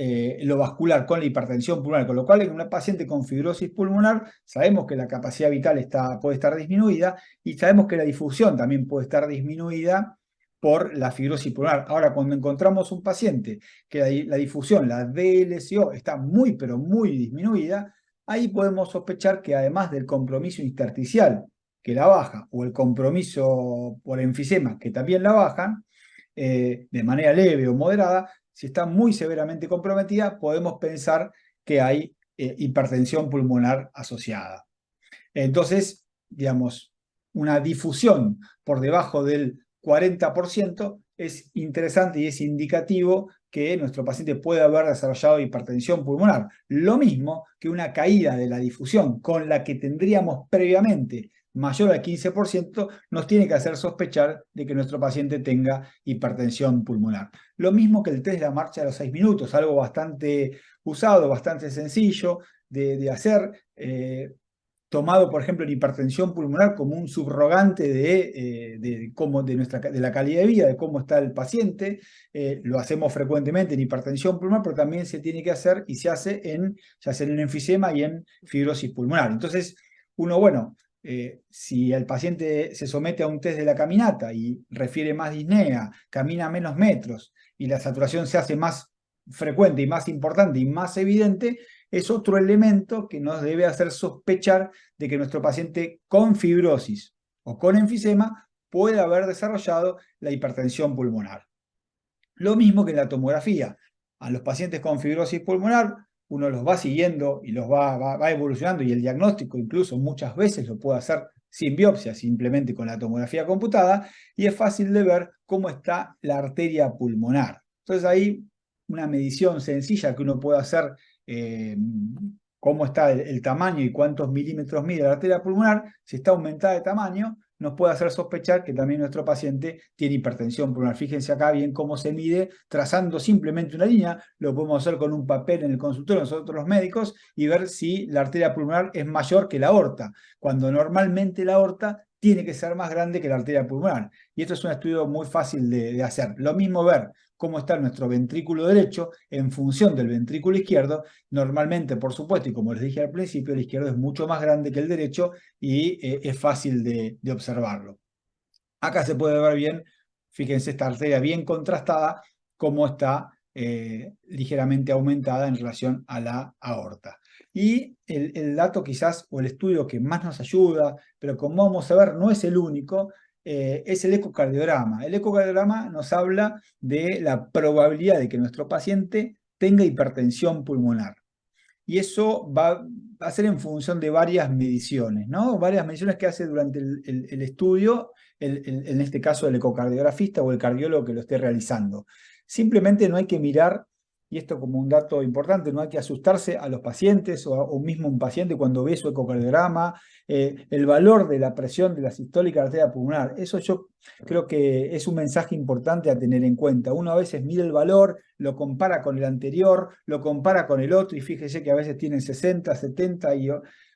lo vascular, con la hipertensión pulmonar, con lo cual en un paciente con fibrosis pulmonar sabemos que la capacidad vital puede estar disminuida, y sabemos que la difusión también puede estar disminuida por la fibrosis pulmonar. Ahora, cuando encontramos un paciente que la difusión, la VLCO, está muy pero muy disminuida, ahí podemos sospechar que además del compromiso intersticial que la baja, o el compromiso por enfisema que también la bajan, de manera leve o moderada, si está muy severamente comprometida, podemos pensar que hay hipertensión pulmonar asociada. Entonces, digamos, una difusión por debajo del 40% es interesante y es indicativo que nuestro paciente puede haber desarrollado hipertensión pulmonar. Lo mismo que una caída de la difusión con la que tendríamos previamente mayor al 15%, nos tiene que hacer sospechar de que nuestro paciente tenga hipertensión pulmonar. Lo mismo que el test de la marcha de los 6 minutos, algo bastante usado, bastante sencillo de hacer, tomado, por ejemplo, en hipertensión pulmonar como un subrogante de la calidad de vida, de cómo está el paciente. Lo hacemos frecuentemente en hipertensión pulmonar, pero también se tiene que hacer y se hace ya sea en enfisema y en fibrosis pulmonar. Entonces, bueno, si el paciente se somete a un test de la caminata y refiere más disnea, camina menos metros y la saturación se hace más frecuente y más importante y más evidente, es otro elemento que nos debe hacer sospechar de que nuestro paciente con fibrosis o con enfisema puede haber desarrollado la hipertensión pulmonar. Lo mismo que en la tomografía. A los pacientes con fibrosis pulmonar, uno los va siguiendo y los va evolucionando, y el diagnóstico incluso muchas veces lo puede hacer sin biopsia, simplemente con la tomografía computada, y es fácil de ver cómo está la arteria pulmonar. Entonces ahí una medición sencilla que uno puede hacer, cómo está el tamaño y cuántos milímetros mide la arteria pulmonar, si está aumentada de tamaño, nos puede hacer sospechar que también nuestro paciente tiene hipertensión pulmonar. Fíjense acá bien cómo se mide, trazando simplemente una línea. Lo podemos hacer con un papel en el consultorio nosotros los médicos y ver si la arteria pulmonar es mayor que la aorta, cuando normalmente la aorta tiene que ser más grande que la arteria pulmonar. Y esto es un estudio muy fácil de hacer. Lo mismo ver cómo está nuestro ventrículo derecho en función del ventrículo izquierdo. Normalmente, por supuesto, y como les dije al principio, el izquierdo es mucho más grande que el derecho y es fácil de observarlo. Acá se puede ver bien, fíjense esta arteria bien contrastada, cómo está ligeramente aumentada en relación a la aorta. Y el dato quizás, o el estudio que más nos ayuda, pero como vamos a ver no es el único, es el ecocardiograma. El ecocardiograma nos habla de la probabilidad de que nuestro paciente tenga hipertensión pulmonar. Y eso va a ser en función de varias mediciones, ¿no? Varias mediciones que hace durante el estudio, en este caso el ecocardiografista o el cardiólogo que lo esté realizando. Simplemente no hay que mirar, y esto como un dato importante, no hay que asustarse a los pacientes o mismo un paciente cuando ve su ecocardiograma, el valor de la presión de la sistólica arteria pulmonar. Eso yo creo que es un mensaje importante a tener en cuenta. Uno a veces mide el valor, lo compara con el anterior, lo compara con el otro, y fíjese que a veces tienen 60, 70, y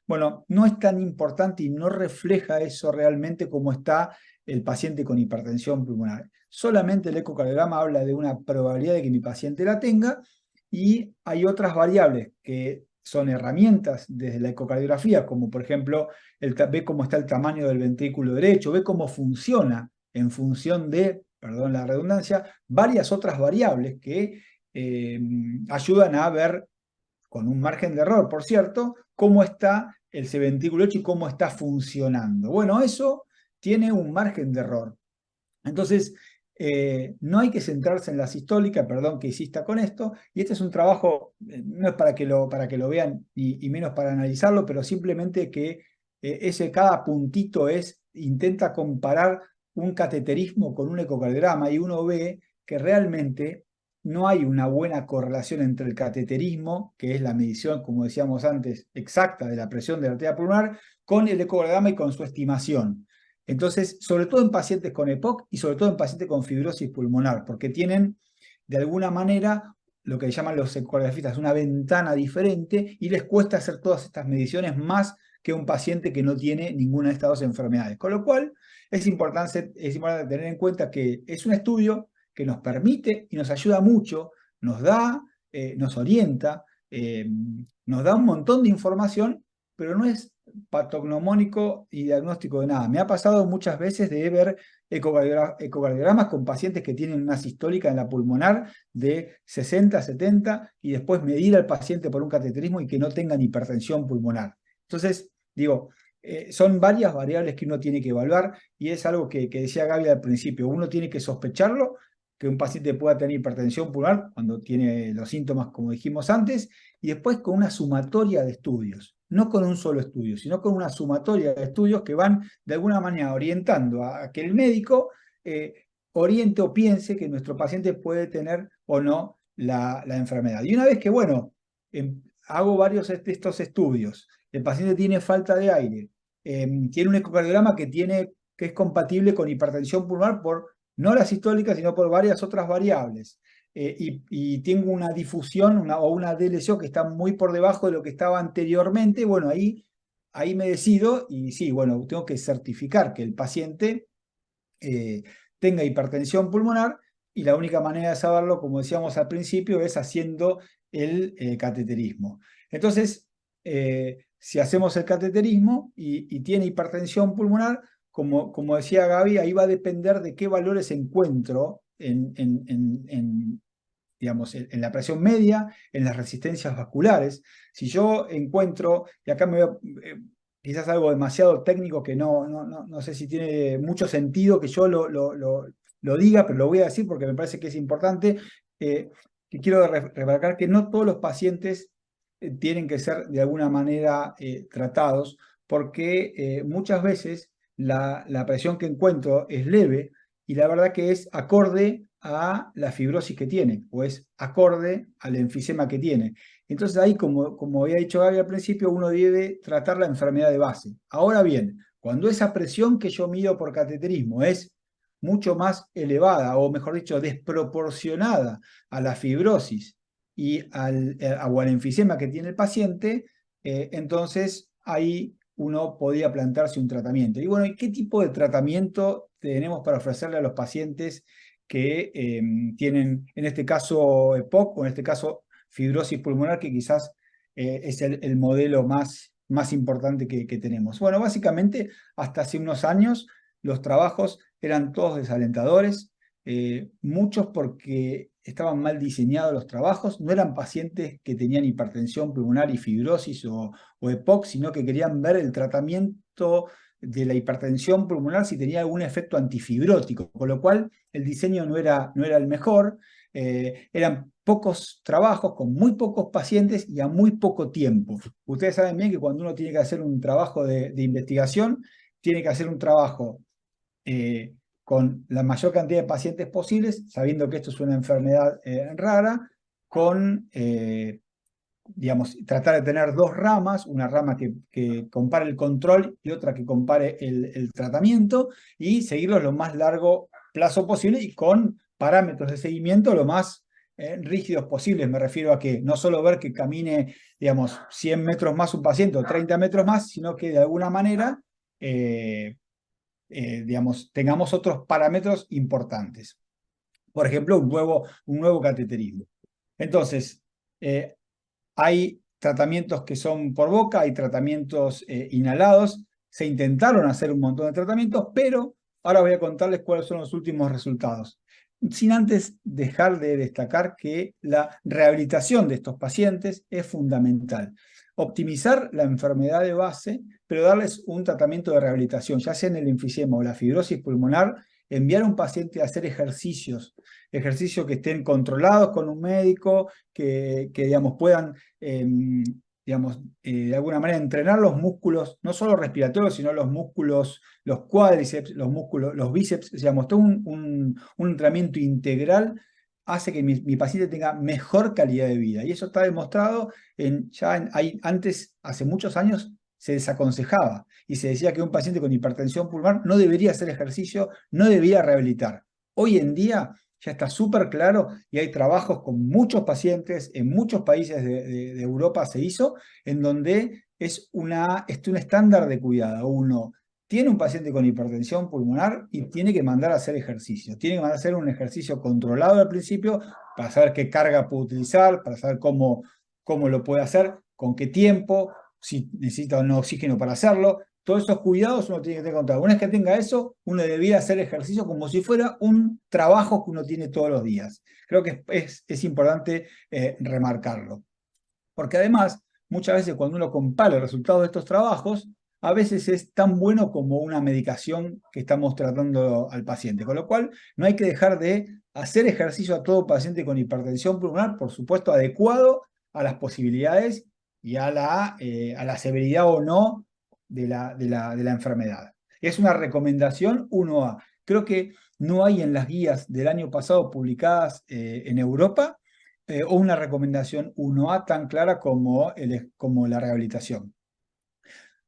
bueno, no es tan importante y no refleja eso realmente como está el paciente con hipertensión pulmonar. Solamente el ecocardiograma habla de una probabilidad de que mi paciente la tenga, y hay otras variables que son herramientas desde la ecocardiografía, como por ejemplo, ve cómo está el tamaño del ventrículo derecho, ve cómo funciona en función de, perdón la redundancia, varias otras variables que ayudan a ver, con un margen de error, por cierto, cómo está ese ventrículo derecho y cómo está funcionando. Bueno, eso tiene un margen de error. Entonces, no hay que centrarse en la sistólica, perdón que insista con esto, y este es un trabajo, no es para que lo vean y menos para analizarlo, pero simplemente que cada puntito intenta comparar un cateterismo con un ecocardiograma, y uno ve que realmente no hay una buena correlación entre el cateterismo, que es la medición, como decíamos antes, exacta de la presión de la arteria pulmonar, con el ecocardiograma y con su estimación. Entonces, sobre todo en pacientes con EPOC y sobre todo en pacientes con fibrosis pulmonar, porque tienen de alguna manera lo que llaman los ecografistas una ventana diferente, y les cuesta hacer todas estas mediciones más que un paciente que no tiene ninguna de estas dos enfermedades. Con lo cual es importante tener en cuenta que es un estudio que nos permite y nos ayuda mucho, nos orienta, nos da un montón de información, pero no es patognomónico y diagnóstico de nada. Me ha pasado muchas veces de ver ecocardiogramas con pacientes que tienen una sistólica en la pulmonar de 60, 70 y después medir al paciente por un cateterismo y que no tengan hipertensión pulmonar. Entonces, digo, son varias variables que uno tiene que evaluar y es algo que decía Gaby al principio. Uno tiene que sospecharlo, que un paciente pueda tener hipertensión pulmonar cuando tiene los síntomas, como dijimos antes, y después con una sumatoria de estudios, no con un solo estudio, sino con una sumatoria de estudios que van de alguna manera orientando a que el médico oriente o piense que nuestro paciente puede tener o no la enfermedad. Y una vez que, bueno, hago varios de estos estudios, el paciente tiene falta de aire, tiene un ecocardiograma que es compatible con hipertensión pulmonar por no la sistólica, sino por varias otras variables. Y tengo una difusión o una DLCO que está muy por debajo de lo que estaba anteriormente. Bueno, ahí me decido y sí, bueno, tengo que certificar que el paciente tenga hipertensión pulmonar y la única manera de saberlo, como decíamos al principio, es haciendo el cateterismo. Entonces, si hacemos el cateterismo y tiene hipertensión pulmonar, como decía Gaby, ahí va a depender de qué valores encuentro digamos, en la presión media, en las resistencias vasculares. Si yo encuentro, y acá me voy quizás algo demasiado técnico que no sé si tiene mucho sentido que yo lo diga, pero lo voy a decir porque me parece que es importante, que quiero remarcar que no todos los pacientes tienen que ser de alguna manera tratados, porque muchas veces la presión que encuentro es leve y la verdad que es acorde a la fibrosis que tiene o es acorde al enfisema que tiene. Entonces ahí, como había dicho Gaby al principio, uno debe tratar la enfermedad de base. Ahora bien, cuando esa presión que yo mido por cateterismo es mucho más elevada, o mejor dicho, desproporcionada a la fibrosis y al enfisema que tiene el paciente, entonces ahí uno podía plantearse un tratamiento. Y bueno, ¿qué tipo de tratamiento tenemos para ofrecerle a los pacientes que tienen, en este caso, EPOC, o en este caso, fibrosis pulmonar, que quizás es el modelo más importante que tenemos? Bueno, básicamente, hasta hace unos años, los trabajos eran todos desalentadores, muchos porque estaban mal diseñados los trabajos, no eran pacientes que tenían hipertensión pulmonar y fibrosis o EPOC, sino que querían ver el tratamiento de la hipertensión pulmonar si tenía algún efecto antifibrótico, con lo cual el diseño no era el mejor, eran pocos trabajos con muy pocos pacientes y a muy poco tiempo. Ustedes saben bien que cuando uno tiene que hacer un trabajo de investigación, tiene que hacer un trabajo con la mayor cantidad de pacientes posibles, sabiendo que esto es una enfermedad rara, con, digamos, tratar de tener dos ramas, una rama que compare el control y otra que compare el tratamiento, y seguirlos lo más largo plazo posible y con parámetros de seguimiento lo más rígidos posibles. Me refiero a que no solo ver que camine, digamos, 100 metros más un paciente o 30 metros más, sino que de alguna manera digamos, tengamos otros parámetros importantes. Por ejemplo, un nuevo cateterismo. Entonces, hay tratamientos que son por boca, hay tratamientos inhalados. Se intentaron hacer un montón de tratamientos, pero ahora voy a contarles cuáles son los últimos resultados. Sin antes dejar de destacar que la rehabilitación de estos pacientes es fundamental. Optimizar la enfermedad de base, pero darles un tratamiento de rehabilitación, ya sea en el enfisema o la fibrosis pulmonar, enviar a un paciente a hacer ejercicios que estén controlados con un médico, que digamos, puedan, de alguna manera entrenar los músculos, no solo respiratorios, sino los músculos, los cuádriceps, los músculos, los bíceps, digamos, todo un entrenamiento integral hace que mi paciente tenga mejor calidad de vida. Y eso está demostrado antes, hace muchos años, se desaconsejaba y se decía que un paciente con hipertensión pulmonar no debería hacer ejercicio, no debería rehabilitar. Hoy en día ya está súper claro y hay trabajos con muchos pacientes en muchos países de Europa se hizo, en donde es un estándar de cuidado. Uno tiene un paciente con hipertensión pulmonar y tiene que mandar a hacer ejercicio. Tiene que mandar a hacer un ejercicio controlado al principio para saber qué carga puede utilizar, para saber cómo lo puede hacer, con qué tiempo, si necesita o no oxígeno para hacerlo. Todos esos cuidados uno tiene que tener controlado. Una vez que tenga eso, uno debería hacer ejercicio como si fuera un trabajo que uno tiene todos los días. Creo que es importante remarcarlo. Porque además, muchas veces cuando uno compara el resultado de estos trabajos, a veces es tan bueno como una medicación que estamos tratando al paciente. Con lo cual, no hay que dejar de hacer ejercicio a todo paciente con hipertensión pulmonar, por supuesto, adecuado a las posibilidades y a la severidad o no de la enfermedad. Es una recomendación 1A. Creo que no hay en las guías del año pasado publicadas en Europa o una recomendación 1A tan clara como la rehabilitación.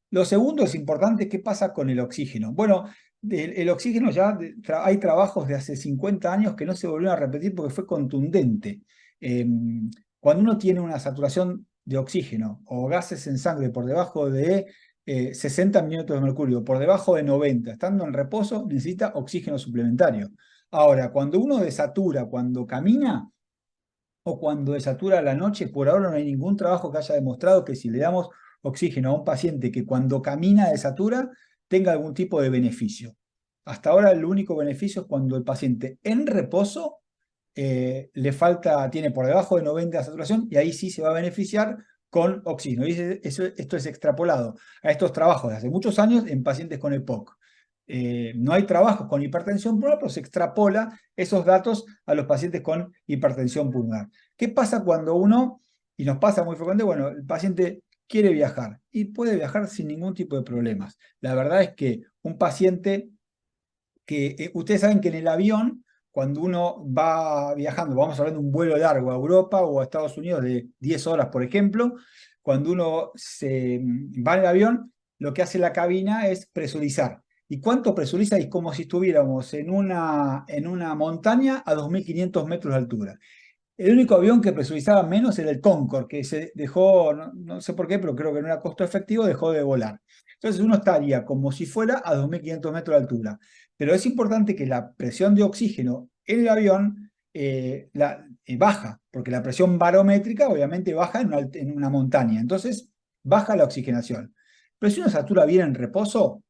Lo segundo es importante, ¿qué pasa con el oxígeno? Bueno, el oxígeno ya hay trabajos de hace 50 años que no se volvieron a repetir porque fue contundente. Cuando uno tiene una saturación de oxígeno o gases en sangre por debajo de 60 milímetros de mercurio, por debajo de 90, estando en reposo, necesita oxígeno suplementario. Ahora, cuando uno desatura, cuando camina o cuando desatura a la noche, por ahora no hay ningún trabajo que haya demostrado que si le damos oxígeno a un paciente que cuando camina desatura, tenga algún tipo de beneficio. Hasta ahora el único beneficio es cuando el paciente en reposo tiene por debajo de 90 de saturación y ahí sí se va a beneficiar con oxígeno. Y esto es extrapolado a estos trabajos de hace muchos años en pacientes con EPOC. No hay trabajos con hipertensión pulmonar, pero se extrapola esos datos a los pacientes con hipertensión pulmonar. ¿Qué pasa cuando uno, y nos pasa muy frecuente, bueno, el paciente quiere viajar y puede viajar sin ningún tipo de problemas? La verdad es que un paciente que, ustedes saben que en el avión, cuando uno va viajando, vamos hablando de un vuelo largo a Europa o a Estados Unidos de 10 horas, por ejemplo, cuando uno va en el avión, lo que hace la cabina es presurizar. ¿Y cuánto presuriza? Es como si estuviéramos en una montaña a 2.500 metros de altura. El único avión que presurizaba menos era el Concorde, que se dejó, no sé por qué, pero creo que no era costo efectivo, dejó de volar. Entonces uno estaría como si fuera a 2.500 metros de altura. Pero es importante que la presión de oxígeno en el avión baja, porque la presión barométrica obviamente baja en una montaña. Entonces baja la oxigenación. Pero si uno satura bien en reposo,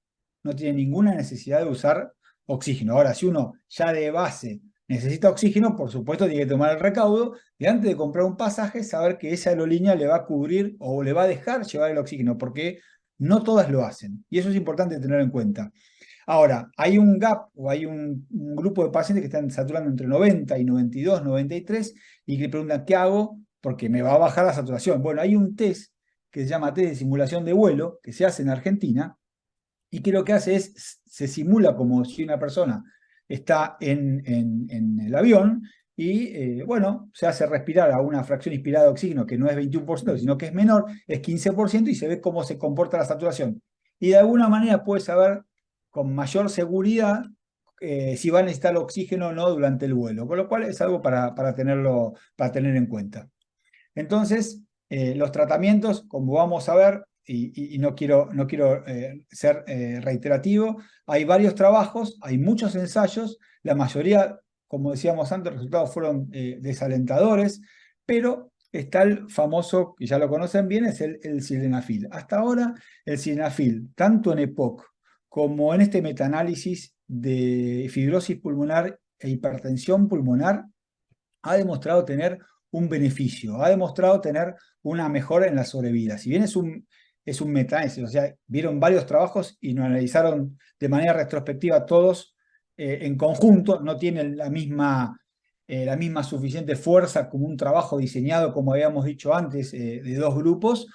no tiene ninguna necesidad de usar oxígeno. Ahora, si uno ya de base necesita oxígeno, por supuesto tiene que tomar el recaudo de antes de comprar un pasaje, saber que esa aerolínea le va a cubrir o le va a dejar llevar el oxígeno, porque no todas lo hacen. Y eso es importante tener en cuenta. Ahora, hay un gap o hay un grupo de pacientes que están saturando entre 90 y 92, 93 y que preguntan, ¿qué hago? Porque me va a bajar la saturación. Bueno, hay un test que se llama test de simulación de vuelo, que se hace en Argentina, y que lo que hace es, se simula como si una persona está en el avión y, bueno, se hace respirar a una fracción inspirada de oxígeno que no es 21%, sino que es menor, es 15%, y se ve cómo se comporta la saturación. Y de alguna manera puede saber con mayor seguridad si va a necesitar oxígeno o no durante el vuelo, con lo cual es algo para tener en cuenta. Entonces, los tratamientos, como vamos a ver, y no quiero ser reiterativo, hay varios trabajos, hay muchos ensayos, la mayoría, como decíamos antes, los resultados fueron desalentadores, pero está el famoso, que ya lo conocen bien, es el sildenafil. Hasta ahora, el sildenafil, tanto en EPOC como en este metaanálisis de fibrosis pulmonar e hipertensión pulmonar, ha demostrado tener un beneficio, ha demostrado tener una mejora en la sobrevida. Si bien es un metaanálisis, o sea, vieron varios trabajos y nos analizaron de manera retrospectiva todos en conjunto, no tienen la misma suficiente fuerza como un trabajo diseñado, como habíamos dicho antes, de dos grupos.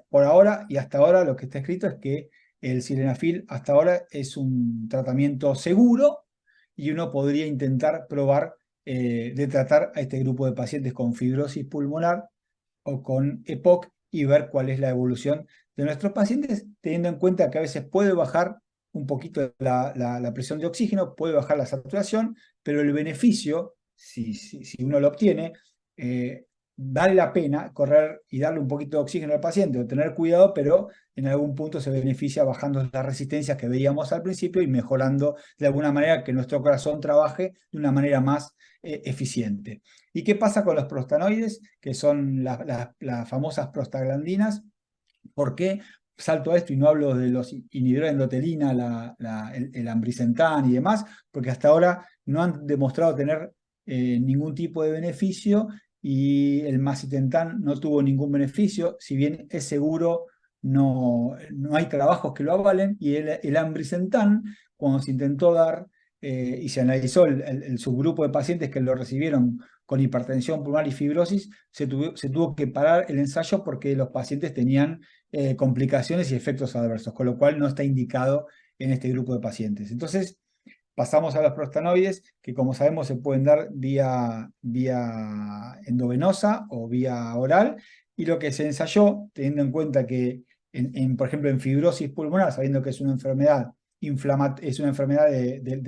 Por ahora y hasta ahora lo que está escrito es que el sildenafil hasta ahora es un tratamiento seguro y uno podría intentar probar de tratar a este grupo de pacientes con fibrosis pulmonar o con EPOC y ver cuál es la evolución de nuestros pacientes, teniendo en cuenta que a veces puede bajar un poquito la presión de oxígeno, puede bajar la saturación, pero el beneficio, si uno lo obtiene, vale la pena correr y darle un poquito de oxígeno al paciente o tener cuidado, pero en algún punto se beneficia bajando las resistencias que veíamos al principio y mejorando de alguna manera que nuestro corazón trabaje de una manera más eficiente. ¿Y qué pasa con los prostanoides, que son las famosas prostaglandinas? ¿Por qué salto a esto y no hablo de los inhibidores de endotelina, el ambrisentan y demás? Porque hasta ahora no han demostrado tener ningún tipo de beneficio, y el macitentan no tuvo ningún beneficio. Si bien es seguro, no hay trabajos que lo avalen, y el ambrisentan, cuando se intentó dar y se analizó el subgrupo de pacientes que lo recibieron con hipertensión pulmonar y fibrosis, se tuvo que parar el ensayo porque los pacientes tenían complicaciones y efectos adversos, con lo cual no está indicado en este grupo de pacientes. Entonces, pasamos a los prostanoides, que como sabemos se pueden dar vía endovenosa o vía oral, y lo que se ensayó, teniendo en cuenta que, por ejemplo, en fibrosis pulmonar, sabiendo que es una enfermedad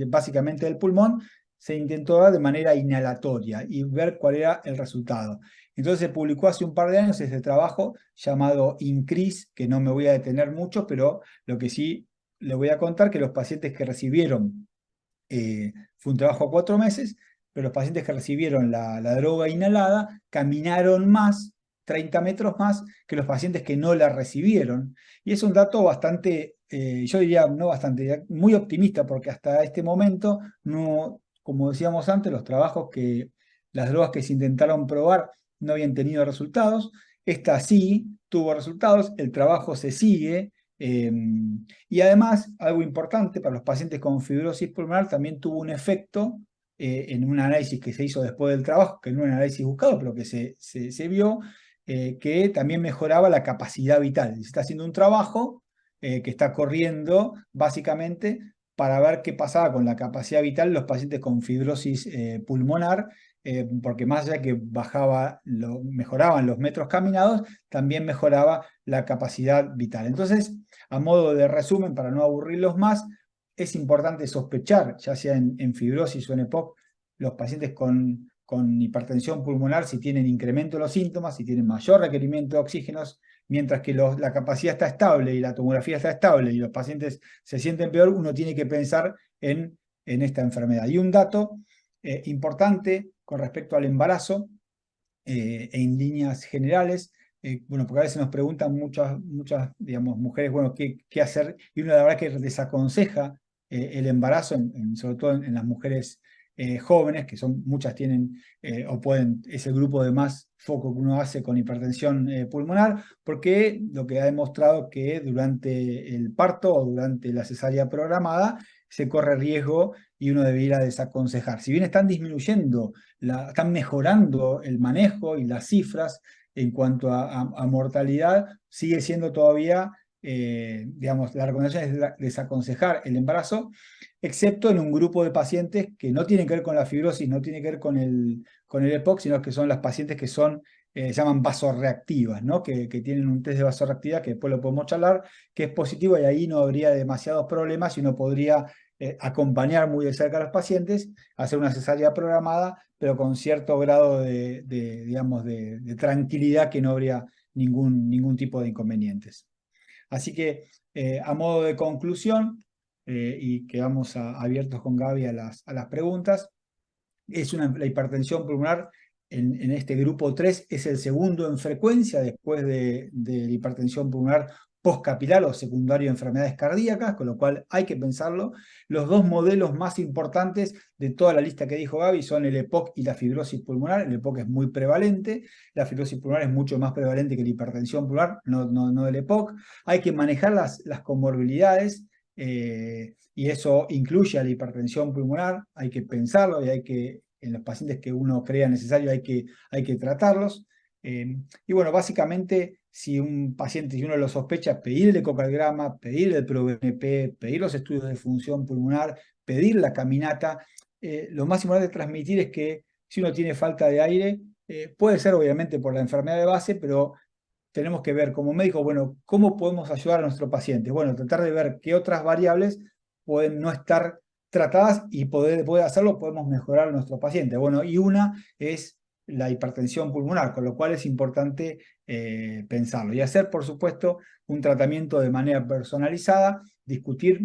básicamente del pulmón, se intentó dar de manera inhalatoria y ver cuál era el resultado. Entonces se publicó hace un par de años este trabajo llamado INCREASE, que no me voy a detener mucho, pero lo que sí le voy a contar, que los pacientes que recibieron, fue un trabajo a 4 meses, pero los pacientes que recibieron la droga inhalada caminaron más, 30 metros más, que los pacientes que no la recibieron. Y es un dato bastante, yo diría, no bastante, muy optimista, porque hasta este momento, no, como decíamos antes, las drogas que se intentaron probar no habían tenido resultados. Esta sí tuvo resultados, el trabajo se sigue. Y además, algo importante para los pacientes con fibrosis pulmonar, también tuvo un efecto en un análisis que se hizo después del trabajo, que no era un análisis buscado, pero que se vio, que también mejoraba la capacidad vital. Se está haciendo un trabajo que está corriendo básicamente para ver qué pasaba con la capacidad vital de los pacientes con fibrosis pulmonar, porque más allá que mejoraban los metros caminados, también mejoraba la capacidad vital. Entonces, a modo de resumen, para no aburrirlos más, es importante sospechar, ya sea en fibrosis o en EPOC, los pacientes con hipertensión pulmonar, si tienen incremento de los síntomas, si tienen mayor requerimiento de oxígenos, mientras que la capacidad está estable y la tomografía está estable y los pacientes se sienten peor, uno tiene que pensar en esta enfermedad. Y un dato importante con respecto al embarazo, en líneas generales, bueno, porque a veces nos preguntan muchas digamos, mujeres, bueno, qué hacer, y uno la verdad que desaconseja el embarazo, sobre todo en las mujeres jóvenes, que muchas tienen es el grupo de más foco que uno hace con hipertensión pulmonar, porque lo que ha demostrado que durante el parto o durante la cesárea programada se corre riesgo, y uno debería desaconsejar. Si bien están disminuyendo, están mejorando el manejo y las cifras en cuanto a mortalidad, sigue siendo todavía, digamos, la recomendación es desaconsejar el embarazo, excepto en un grupo de pacientes que no tienen que ver con la fibrosis, no tienen que ver con el EPOC, sino que son las pacientes que se llaman vasorreactivas, ¿no? Que tienen un test de vasorreactividad, que después lo podemos charlar, que es positivo, y ahí no habría demasiados problemas y uno podría acompañar muy de cerca a los pacientes, hacer una cesárea programada, pero con cierto grado digamos, de tranquilidad, que no habría ningún tipo de inconvenientes. Así que, a modo de conclusión, y quedamos abiertos con Gaby a las preguntas, la hipertensión pulmonar en este grupo 3 es el segundo en frecuencia después de la hipertensión pulmonar postcapilar o secundario a enfermedades cardíacas, con lo cual hay que pensarlo. Los dos modelos más importantes de toda la lista que dijo Gaby son el EPOC y la fibrosis pulmonar. El EPOC es muy prevalente, la fibrosis pulmonar es mucho más prevalente que la hipertensión pulmonar, no el EPOC. Hay que manejar las comorbilidades, y eso incluye a la hipertensión pulmonar, hay que pensarlo, y en los pacientes que uno crea necesario hay que tratarlos. Y bueno, básicamente, si un paciente, si uno lo sospecha, pedir el ecocardiograma, pedir el ProBNP, pedir los estudios de función pulmonar, pedir la caminata. Lo más importante de transmitir es que si uno tiene falta de aire, puede ser obviamente por la enfermedad de base, pero tenemos que ver como médicos, bueno, ¿cómo podemos ayudar a nuestro paciente? Bueno, tratar de ver qué otras variables pueden no estar tratadas, y poder hacerlo, podemos mejorar a nuestro paciente. Bueno, y una es la hipertensión pulmonar, con lo cual es importante pensarlo. Y hacer, por supuesto, un tratamiento de manera personalizada, discutir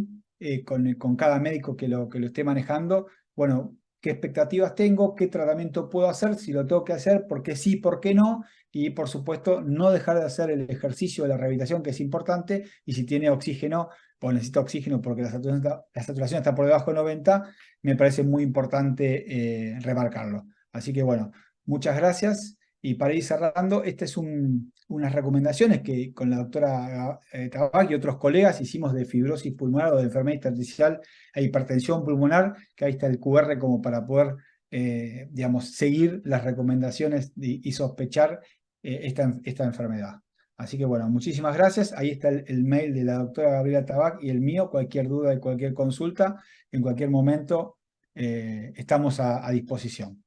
con cada médico que lo esté manejando, bueno, qué expectativas tengo, qué tratamiento puedo hacer, si lo tengo que hacer, por qué sí, por qué no, y por supuesto no dejar de hacer el ejercicio de la rehabilitación, que es importante, y si tiene oxígeno, pues necesita oxígeno porque la saturación está por debajo de 90, me parece muy importante remarcarlo. Así que bueno, muchas gracias. Y para ir cerrando, estas son unas recomendaciones que con la doctora Tabak y otros colegas hicimos de fibrosis pulmonar o de enfermedad intersticial e hipertensión pulmonar, que ahí está el QR como para poder, digamos, seguir las recomendaciones y sospechar esta enfermedad. Así que bueno, muchísimas gracias. Ahí está el mail de la doctora Gabriela Tabak y el mío. Cualquier duda y cualquier consulta, en cualquier momento estamos a disposición.